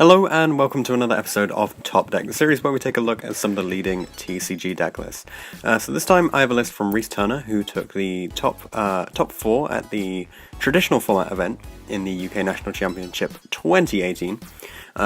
Hello and welcome to another episode of Top Deck, the series where we take a look at some of the leading TCG deck lists. So this time I have a list from Rhys who took the top 4 at the traditional format event in the UK National Championship 2018.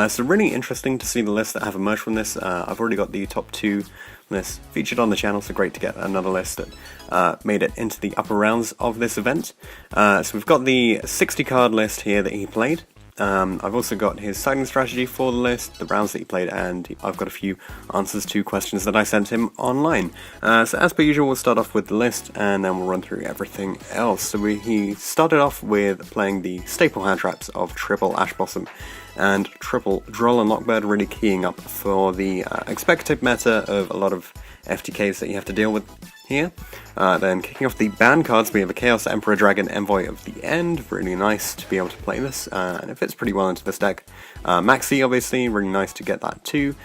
So really interesting to see the lists that have emerged from this. I've already got the top 2 lists featured on the channel, so great to get another list that made it into the upper rounds of this event. So we've got the 60 card list here that he played. I've also got his siding strategy for the list, the rounds that he played, and I've got a few answers to questions that I sent him online. So as per usual, we'll start off with the list, and then we'll run through everything else. So he started off with playing the staple hand traps of triple Ash Blossom and triple Droll and Lockbird, really keying up for the expected meta of a lot of FTKs that you have to deal with here. Then kicking off the ban cards, we have a Chaos Emperor Dragon Envoy of the End, really nice to be able to play this, and it fits pretty well into this deck. Maxi, obviously, really nice to get that too.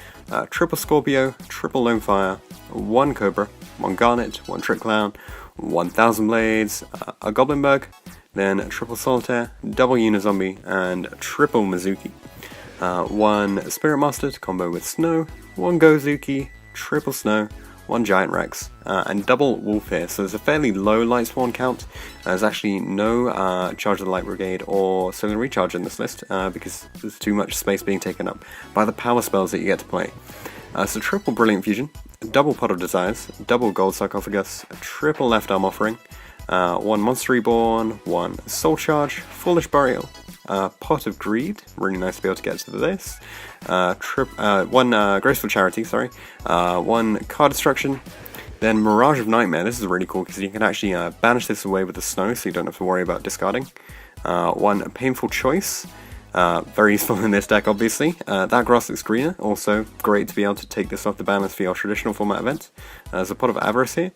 Triple Scorpio, triple Lone Fire, 1 Cobra, 1 Garnet, 1 Trick Clown, 1000 Blades, a Goblinberg, then triple Solitaire, double Unizombie, and triple Mizuki. 1 Spirit Master to combo with Snow, 1 Gozuki, triple Snow, 1 Giant Rex, and double Wolf here, so there's a fairly low light spawn count. There's actually no Charge of the Light Brigade or Solar Recharge in this list, because there's too much space being taken up by the power spells that you get to play. So triple Brilliant Fusion, double Pot of Desires, double Gold Sarcophagus, triple Left Arm Offering, 1 Monster Reborn, 1 Soul Charge, Foolish Burial, Pot of Greed, really nice to be able to get to this. 1 Graceful Charity, 1 Card Destruction, then Mirage of Nightmare. This is really cool because you can actually banish this away with the Snow, so you don't have to worry about discarding. 1 Painful Choice, very useful in this deck obviously. That Grass looks greener, also great to be able to take this off the ban list for your traditional format event. There's a Pot of Avarice here,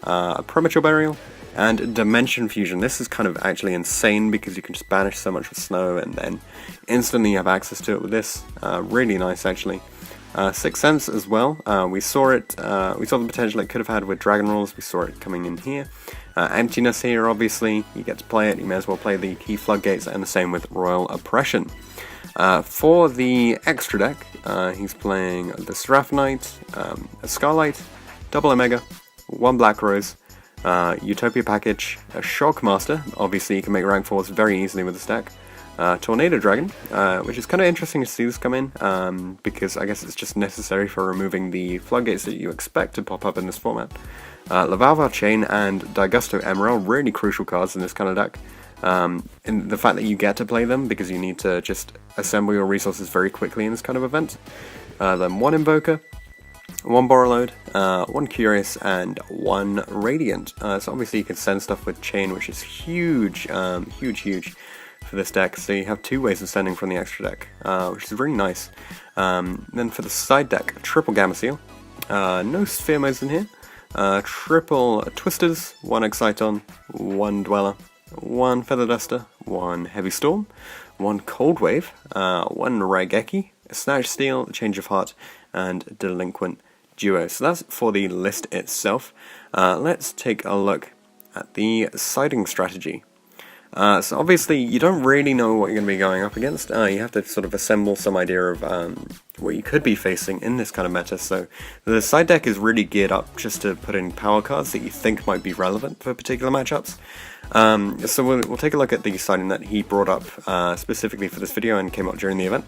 Premature Burial, and Dimension Fusion. This is kind of actually insane because you can just banish so much with Snow and then instantly have access to it with this. Really nice actually. Sixth Sense as well. We saw it. We saw the potential it could have had with Dragon Rules. We saw it coming in here. Emptiness here, obviously. You get to play it. You may as well play the Key Floodgates, and the same with Royal Oppression. For the extra deck, he's playing the Seraphonite, a Scarlight, double Omega, 1 Black Rose, Utopia Package, a Shockmaster, obviously you can make rank 4s very easily with this deck, Tornado Dragon, which is kind of interesting to see this come in, because I guess it's just necessary for removing the floodgates that you expect to pop up in this format. Lavalva Chain and Daigusto Emerald, really crucial cards in this kind of deck, in the fact that you get to play them because you need to just assemble your resources very quickly in this kind of event. Then 1 Invoker, 1 Borreload, 1 Curious, and 1 Radiant. So obviously you can send stuff with Chain, which is huge, huge for this deck. So you have 2 ways of sending from the extra deck, which is really nice. Then for the side deck, triple Gamma Seal, no Sphere modes in here, triple Twisters, 1 Exciton, 1 Dweller, 1 Feather Duster, 1 Heavy Storm, 1 Cold Wave, 1 Raigeki, Snatch Steel, Change of Heart, and Delinquent Duo. So that's for the list itself. Let's take a look at the siding strategy. So obviously you don't really know what you're going to be going up against. You have to sort of assemble some idea of what you could be facing in this kind of meta. So the side deck is really geared up just to put in power cards that you think might be relevant for particular matchups. So we'll take a look at the siding that he brought up specifically for this video and came up during the event.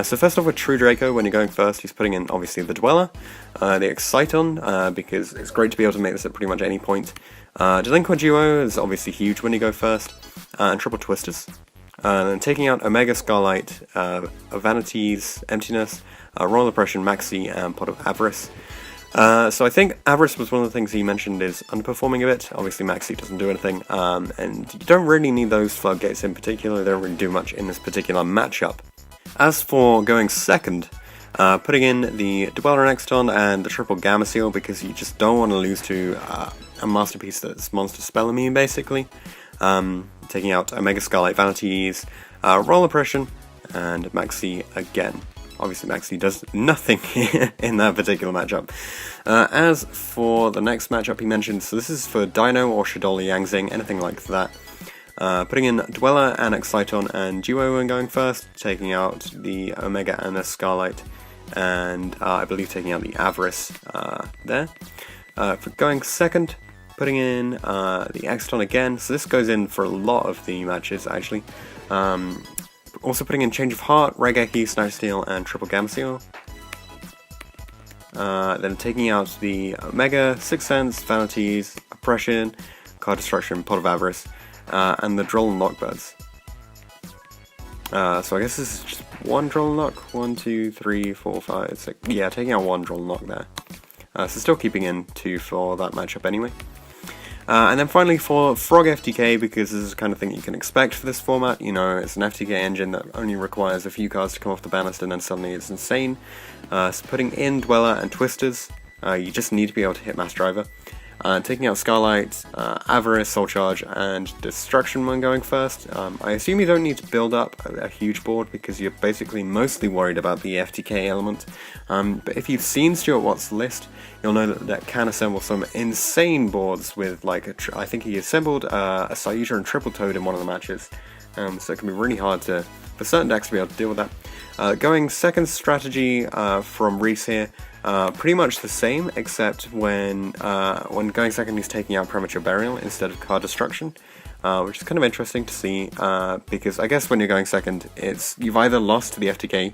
So first off with True Draco, when you're going first, he's putting in obviously the Dweller, the Exciton, because it's great to be able to make this at pretty much any point. Delinquent Duo is obviously huge when you go first, and triple Twisters. Then taking out Omega Scarlight, Vanities, Emptiness, Royal Oppression, Maxi, and Pot of Avarice. So I think Avarice was one of the things he mentioned is underperforming a bit. Obviously Maxi doesn't do anything, and you don't really need those floodgates in particular. They don't really do much in this particular matchup. As for going second, putting in the Dweller and Exton and the triple Gamma Seal because you just don't want to lose to a masterpiece that's monster spell immune basically. Taking out Omega Scarlight, Vanities, Royal Oppression, and Maxi again. Obviously Maxi does nothing here in that particular matchup. As for the next matchup he mentioned, so this is for Dino or Shadoli Yangzing, anything like that. Putting in Dweller and Exciton and Duo when going first, taking out the Omega and the Scarlight, and I believe taking out the Avarice there. For going second, putting in the Exciton again, so this goes in for a lot of the matches actually. Also putting in Change of Heart, Raigeki, Snatch Steel, and Triple Gamma Seal. Then taking out the Omega, Sixth Sense, Vanities, Oppression, Card Destruction, Pot of Avarice, and the Droll and Lockbirds. So I guess this is just one Droll and Lock. 1, 2, 3, 4, 5, 6. Yeah, taking out one Droll and Lock there. So still keeping in 2 for that matchup anyway. And then finally for Frog FTK, because this is the kind of thing you can expect for this format. You know, it's an FTK engine that only requires a few cards to come off the ban list and then suddenly it's insane. So putting in Dweller and Twisters, you just need to be able to hit Mass Driver. Taking out Scarlight, Avarice, Soul Charge, and Destruction when going first. I assume you don't need to build up a huge board because you're basically mostly worried about the FTK element. But if you've seen Stuart Watt's list, you'll know that can assemble some insane boards with, like, I think he assembled a Sayuta and Triple Toad in one of the matches. So it can be really hard for certain decks to be able to deal with that. Going second strategy from Rhys here. Pretty much the same, except when going second he's taking out Premature Burial instead of Card Destruction, which is kind of interesting to see, because I guess when you're going second, you've either lost to the FTK,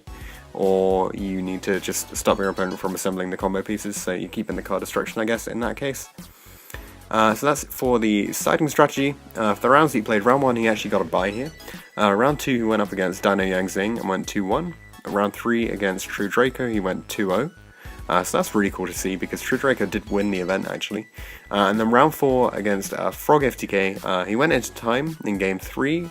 or you need to just stop your opponent from assembling the combo pieces, so you keep in the Card Destruction, I guess, in that case. So that's for the siding strategy. For the rounds that he played, round 1 he actually got a bye here. Round 2 he went up against Dino Yang Zing and went 2-1. Round 3 against True Draco he went 2-0. So that's really cool to see because True Draco did win the event actually. And then round 4 against Frog FTK, he went into time in game 3,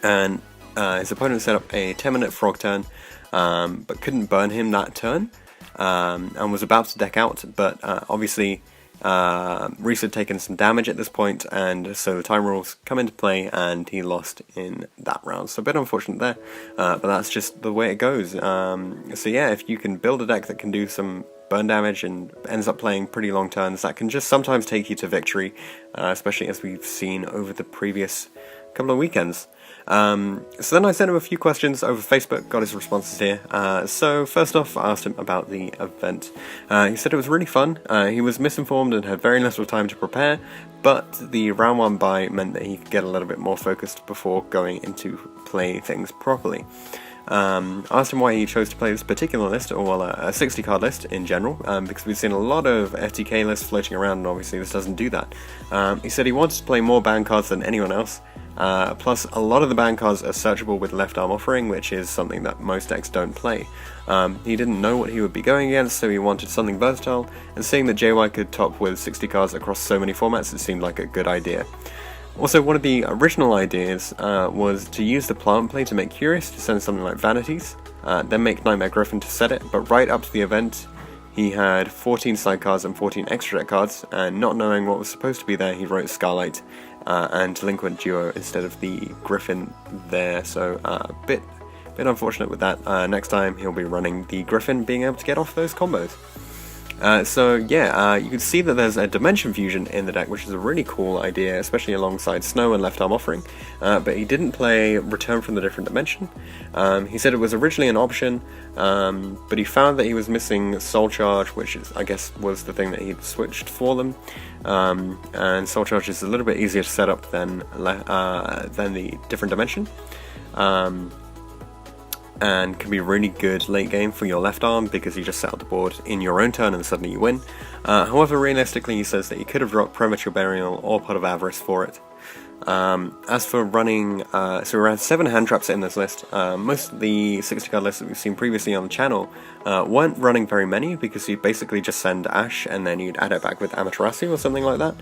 and his opponent set up a 10-minute Frog turn, but couldn't burn him that turn, and was about to deck out, but obviously Rhys had taken some damage at this point, and so the time rules come into play, and he lost in that round. So a bit unfortunate there, but that's just the way it goes. So yeah, if you can build a deck that can do some burn damage and ends up playing pretty long turns, that can just sometimes take you to victory, especially as we've seen over the previous couple of weekends. So then I sent him a few questions over Facebook, got his responses here. So first off, I asked him about the event. He said it was really fun. He was misinformed and had very little time to prepare, but the round 1 bye meant that he could get a little bit more focused before going into play things properly. I asked him why he chose to play this particular list, or well, a 60 card list in general, because we've seen a lot of FTK lists floating around, and obviously this doesn't do that. He said he wanted to play more ban cards than anyone else. Plus, a lot of the ban cards are searchable with Left Arm Offering, which is something that most decks don't play. He didn't know what he would be going against, so he wanted something versatile, and seeing that JY could top with 60 cards across so many formats, it seemed like a good idea. Also, one of the original ideas was to use the plant play to make Curious to send something like Vanities, then make Nightmare Griffin to set it, but right up to the event, he had 14 side cards and 14 extra deck cards, and not knowing what was supposed to be there, he wrote Scarlight and Delinquent Duo instead of the Griffin there, so a bit unfortunate with that. Next time he'll be running the Griffin, being able to get off those combos. So yeah, you can see that there's a Dimension Fusion in the deck, which is a really cool idea, especially alongside Snow and Left Arm Offering, but he didn't play Return from the Different Dimension. He said it was originally an option, but he found that he was missing Soul Charge, which I guess was the thing that he'd switched for them, and Soul Charge is a little bit easier to set up than the Different Dimension. And can be really good late game for your left arm because you just set up the board in your own turn and suddenly you win. However, realistically, he says that he could have dropped Premature Burial or Pot of Avarice for it. As for running, so we ran 7 hand traps in this list. Most of the 60 card lists that we've seen previously on the channel weren't running very many because you'd basically just send Ash and then you'd add it back with Amaterasu or something like that.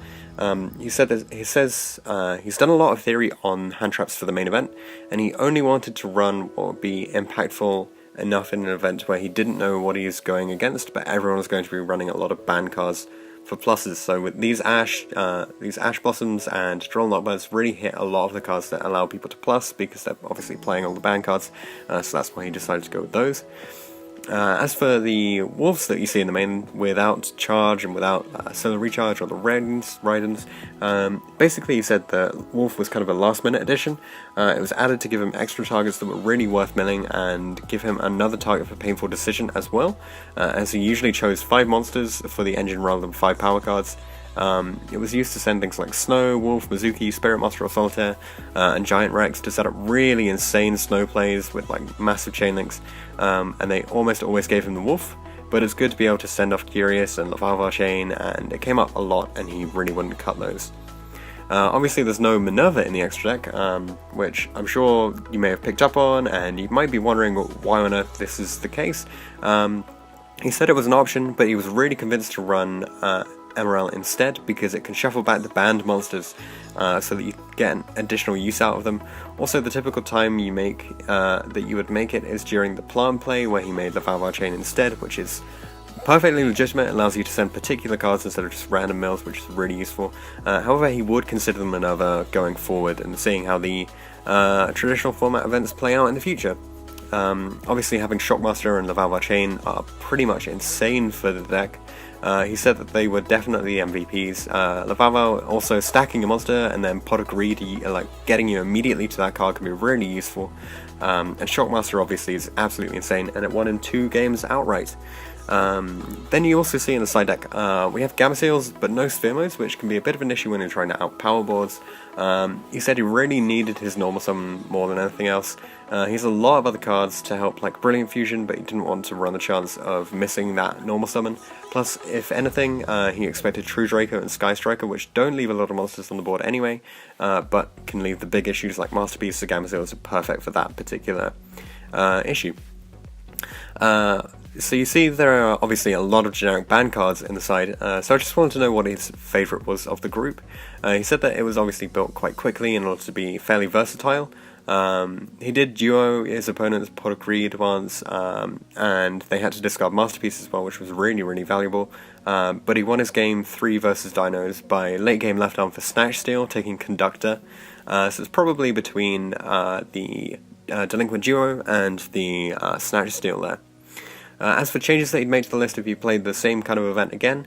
He says he's done a lot of theory on hand traps for the main event, and he only wanted to run what would be impactful enough in an event where he didn't know what he was going against, but everyone was going to be running a lot of ban cards for pluses. So with these Ash Blossoms and Droll Knockbirds really hit a lot of the cards that allow people to plus because they're obviously playing all the ban cards, so that's why he decided to go with those. As for the wolves that you see in the main, without charge and without solar recharge or the Raidens, basically he said that wolf was kind of a last minute addition. It was added to give him extra targets that were really worth milling and give him another target for painful decision as well, as he usually chose 5 monsters for the engine rather than 5 power cards. It was used to send things like Snow, Wolf, Mizuki, Spirit Monster or Solitaire, and Giant Rex to set up really insane snow plays with like massive chain links, and they almost always gave him the Wolf, but it's good to be able to send off Curious and Lavalvar Chain, and it came up a lot and he really wouldn't cut those. Obviously there's no Minerva in the extra deck, which I'm sure you may have picked up on, and you might be wondering why on earth this is the case. He said it was an option, but he was really convinced to run Emerald instead because it can shuffle back the banned monsters so that you get an additional use out of them. Also, the typical time you make that you would make it is during the plant play where he made the Lavalvar Chain instead, which is perfectly legitimate. It allows you to send particular cards instead of just random mills, which is really useful. However, he would consider them Minerva going forward and seeing how the traditional format events play out in the future. Obviously having Shockmaster and Lavalvar Chain are pretty much insane for the deck. He said that they were definitely MVPs. Lavalvar also stacking a monster and then Pot of Greed, like getting you immediately to that card, can be really useful. And Shockmaster obviously is absolutely insane, and it won in 2 games outright. Then you also see in the side deck, we have Gamma Seals but no Sphere Modes, which can be a bit of an issue when you're trying to outpower boards. He said he really needed his normal summon more than anything else. He has a lot of other cards to help, like Brilliant Fusion, but he didn't want to run the chance of missing that normal summon. Plus, if anything, he expected True Draco and Sky Striker, which don't leave a lot of monsters on the board anyway, but can leave the big issues like Masterpiece. So Gamma Seals are perfect for that particular issue. So you see there are obviously a lot of generic ban cards in the side, so I just wanted to know what his favourite was of the group. He said that it was obviously built quite quickly in order to be fairly versatile. He did duo his opponent's Pot of Greed once, and they had to discard Masterpiece as well, which was really, really valuable. But he won his game 3 versus Dinos by late game left arm for Snatch Steal, taking Conductor. So it's probably between the Delinquent Duo and the Snatch Steal there. As for changes that he'd make to the list if you played the same kind of event again,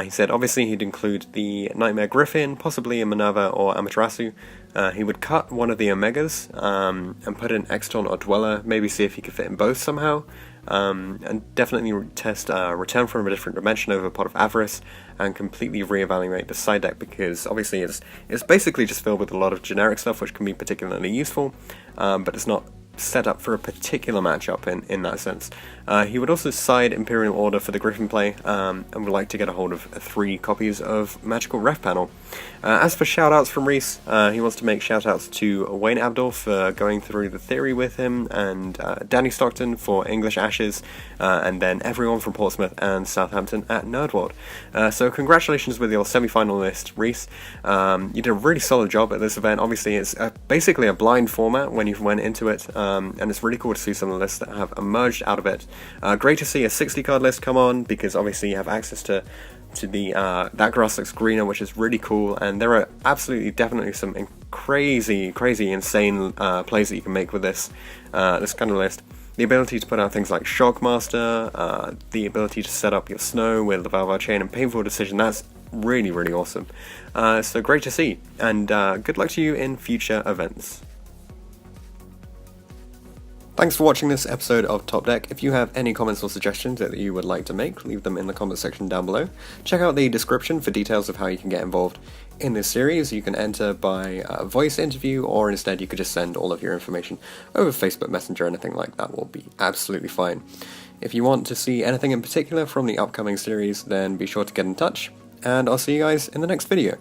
he said obviously he'd include the Nightmare Griffin, possibly a Minerva or Amaterasu. He would cut one of the Omegas and put in Exton or Dweller, maybe see if he could fit in both somehow. And definitely test Return from a Different Dimension over Pot of Avarice and completely reevaluate the side deck, because obviously it's basically just filled with a lot of generic stuff which can be particularly useful, but it's not set up for a particular matchup in that sense. He would also side Imperial Order for the Griffin play, and would like to get a hold of 3 copies of Magical Ref Panel. As for shoutouts from Rhys, he wants to make shoutouts to Wayne Abdul for going through the theory with him, and Danny Stockton for English Ashes, and then everyone from Portsmouth and Southampton at Nerdworld. So congratulations with your semi-final list, Rhys. You did a really solid job at this event. Obviously it's basically a blind format when you went into it, and it's really cool to see some of the lists that have emerged out of it. Great to see a 60 card list come on, because obviously you have access to the That Grass Looks Greener, which is really cool, and there are absolutely definitely some crazy insane plays that you can make with this kind of list. The ability to put out things like Shockmaster, the ability to set up your Snow with the Lavalvar Chain and Painful Decision, that's really awesome. So great to see, and good luck to you in future events. Thanks for watching this episode of Top Deck. If you have any comments or suggestions that you would like to make, leave them in the comment section down below. Check out the description for details of how you can get involved in this series. You can enter by voice interview, or instead you could just send all of your information over Facebook Messenger. Anything like that will be absolutely fine. If you want to see anything in particular from the upcoming series, then be sure to get in touch, and I'll see you guys in the next video.